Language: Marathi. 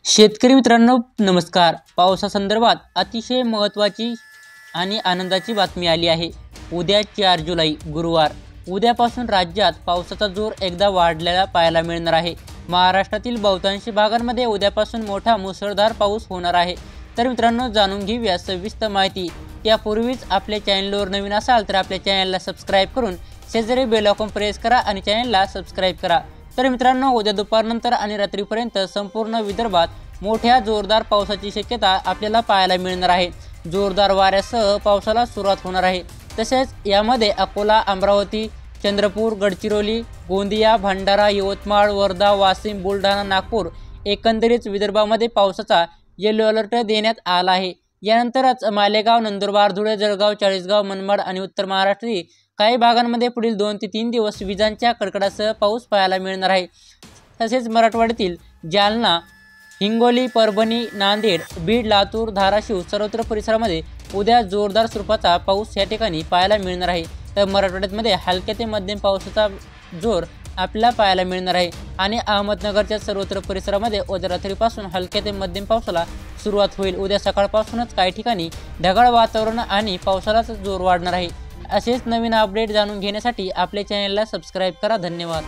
शेतकरी मित्रांनो नमस्कार. पावसासंदर्भात अतिशय महत्त्वाची आणि आनंदाची बातमी आली आहे. उद्या 4 जुलै गुरुवार उद्यापासून राज्यात पावसाचा जोर एकदा वाढलेला पाहायला मिळणार आहे. महाराष्ट्रातील बहुतांश भागांमध्ये उद्यापासून मोठा मुसळधार पाऊस होणार आहे. तर मित्रांनो जाणून घेऊया सविस्तर माहिती. त्यापूर्वीच आपल्या चॅनलवर नवीन असाल तर आपल्या चॅनलला सबस्क्राईब करून शेजारी बेल आयकॉन प्रेस करा आणि चॅनलला सबस्क्राईब करा. तर मित्रांनो उद्या दुपारनंतर आणि रात्रीपर्यंत संपूर्ण विदर्भात मोठ्या जोरदार पावसाची शक्यता आपल्याला पाहायला मिळणार आहे. जोरदार वाऱ्यासह पावसाला सुरुवात होणार आहे. तसेच यामध्ये अकोला, अमरावती, चंद्रपूर, गडचिरोली, गोंदिया, भंडारा, यवतमाळ, वर्धा, वाशिम, बुलढाणा, नागपूर एकंदरीत विदर्भामध्ये पावसाचा येलो अलर्ट देण्यात आला आहे. यानंतरच मालेगाव, नंदुरबार, धुळे, जळगाव, चाळीसगाव, मनमाड आणि उत्तर महाराष्ट्रातील काही भागांमध्ये पुढील 2 ते 3 दिवस विजांच्या कडकडासह पाऊस पाहायला मिळणार आहे. तसेच मराठवाड्यातील जालना, हिंगोली, परभणी, नांदेड, बीड, लातूर, धाराशिव सर्वत्र परिसरामध्ये उद्या जोरदार स्वरूपाचा पाऊस या ठिकाणी पाहायला मिळणार आहे. तर मराठवाड्यामध्ये हलक्या ते मध्यम पावसाचा जोर आपल्याला पाहायला मिळणार आहे आणि अहमदनगरच्या सर्वत्र परिसरामध्ये उद्या रात्रीपासून हलक्या ते मध्यम पावसाला सुरुवात होईल. उद्या सकाळपासूनच काही ठिकाणी ढगाळ वातावरण आणि पावसालाच जोर वाढणार आहे. असेच नवीन अपडेट जाणून घेण्यासाठी आपल्या चॅनलला सबस्क्राईब करा. धन्यवाद.